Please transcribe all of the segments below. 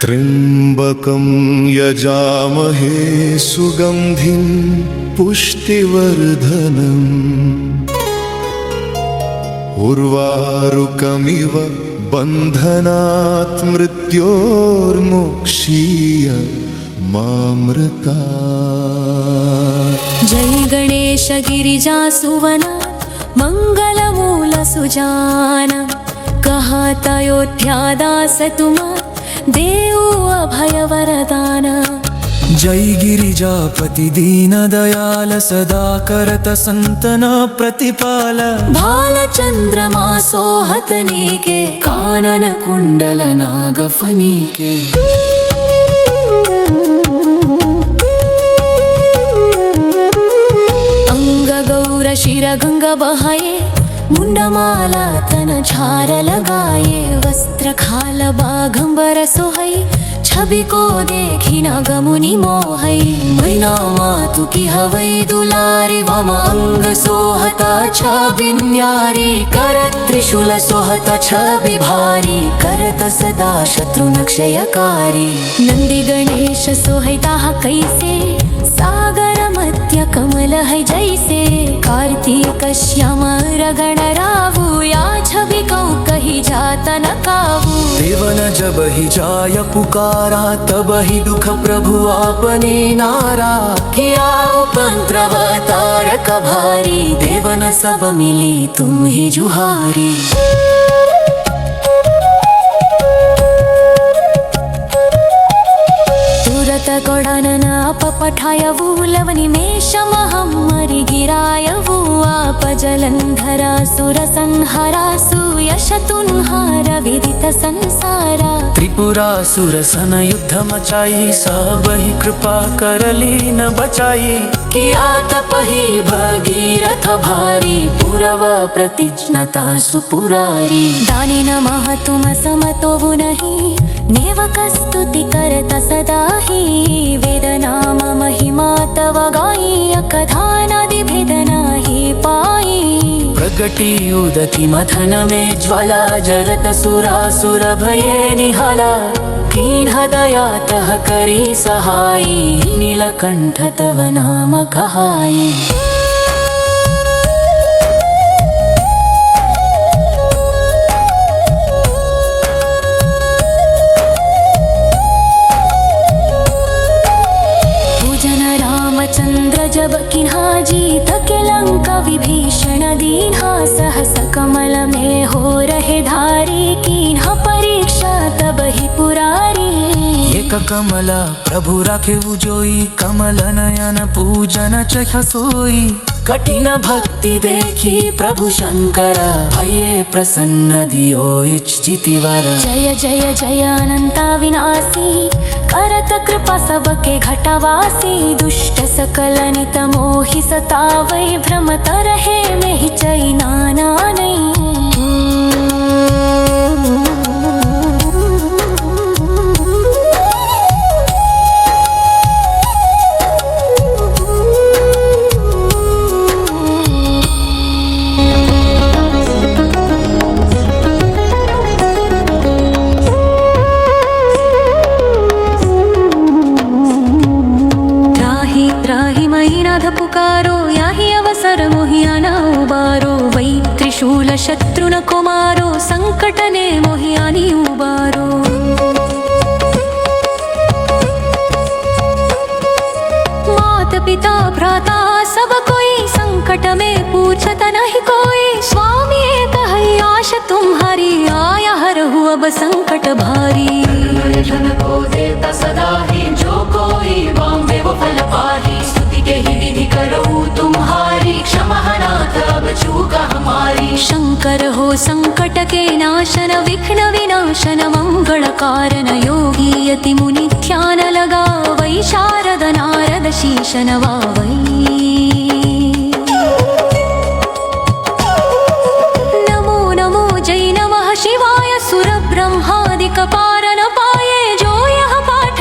त्र्यंबकं यजामहे सुगंधिं पुष्टिवर्धनम् उर्वारुकमिव बन्धनात् मृत्योर्मुक्षीय मामृतात्। जय गणेश गिरिजासुवन मंगलमूल सुजान कहत अयोध्यादास तुम देऊ अभय वरदान। जय गिरिजापति दीन दयाल सदा करत संतन प्रतिपाल। भाल चंद्रमा सोहतनीके कानन कुंडल नागफनीके। अंग गौर शिर गंग बहाये मुंडमाला तन झार लगाए। वस्त्र खाल बाघंबर सोहई छवि को देखी न गमुनि मोहई। मैना मातु की हवई दुलारी वम अंग सोहता छवि न्यारी। करत त्रिशूल सोहता छवि भारी करत सदा शत्रु नक्षयकारी। नंदी गणेश सोहता कैसे सागर मध्य कमल है जैसे। कार्तिक श्याम रगण रावु या छवि कौ कही जात न कावू। देवन जब ही जाय पुकारा तब ही दुख प्रभु आपने नारा। किया उपद्रव तारक भारी देवन सब मिली तुम ही जुहारी। तुरत कोडनन पठायवु लवनिमेष महम्मरि गिरायवु। आप जलंधरा सुर संहारा सुयश तुन्हार विदित संसारा। त्रिपुरासुर सन युद्ध मचाई सब ही कृपा करली न बचाई। किया तपहि भगीरथ भारी पुरव प्रतिज्ञता सुपुरारी। दानी नमः तुम समतोवु नहीं नेवक स्तुति करत सदा ही। वेद नाम महिमा तव गाई अकथानादि भेद नाही पाई। प्रगटी उदकी मथन में ज्वाला जरत सुरासुर भये निहाला। कीन्ह दया तह करी सहाई नीलकंठ तव नाम कहाई। चंद्र जब किन्हा जीत के लंका विभीषण दीन्हा। सहस कमल में हो रहे धारी किन्हा परीक्षा तब ही पुरारी। एक कमला प्रभु राखे उजोई कमल नयन पूजन चख सोई। कठिन भक्ति देखी प्रभु शंकर भये प्रसन्न दियो इच्छिति वर। जय जय जय अनंत विनाशी करत कृपा सबके घटवासी। दुष्ट सकल नित मोहि सतावै भ्रमत रहे में ही चई नाना नहीं। पुकारो याहि अवसर मोहियाना उबारो। वै त्रिशूल शत्रु न कुमारो संकट ने मोहियानी उबारो। मात पिता भ्राता सब कोई संकट में पूछत नहीं कोई। स्वामी एक है आश तुम्हारी आया हरहु अब संकट भारी। जन को देता सदा ही जो कोई बॉम्बे वो फल पाही। के ही विधि करो तुम्हारी क्षमा नाथ अब चूक हमारी। शंकर हो संकट के नाशन विघ्न विनाशन मंगल कारण योगी यति मुनि ध्यान लगा। वै शारद नारद शीश नवावै। नमो नमो जय नमः शिवाय सुर ब्रह्मादिक पार न पाए। जो यह पाठ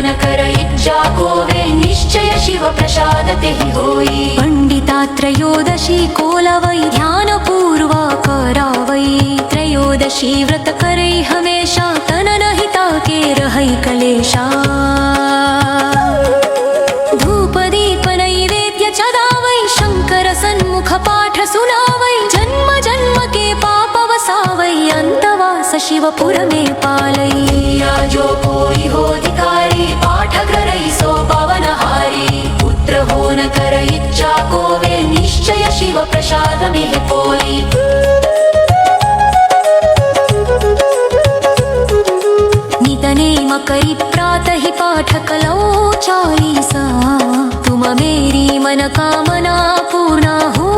न कर इच्छा कोवे निश्चय शिव प्रसाद तेहि होई पंडिता त्रयोदशी कोलवै ध्यान पूर्वा करावै त्रयोदशी व्रत करे हमेशा तन नहिता के रहै कलेशा धूप दीप नैवेद्य चदावै शंकर सन्मुख पाठ सुनावै जन्म जन्म के पाप वसावै अंतवास शिवपुर में पालै जो कोई हो धिकारी पाठ करै सो पावन हारी पुत्र हो न कर इच्छा कोवे निश्चय शिव प्रसाद में कोई नितनेम करी प्रातः पाठ कलौ चालीसा तुम मेरी मन कामना पूर्णा हो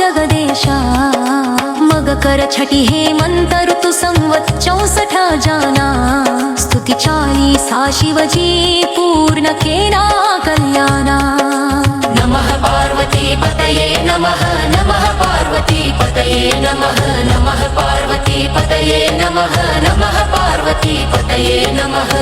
जगदेशा मग कर छठी हे मंत्र ऋतु संवत 64 जाना स्तुति चालीसा शिवजी पूर्ण केना कल्याणा नमः पार्वती पतये नमः नमः पार्वती पतये नमः नमः पार्वती पतये नमः नमः पार्वती पतये नमः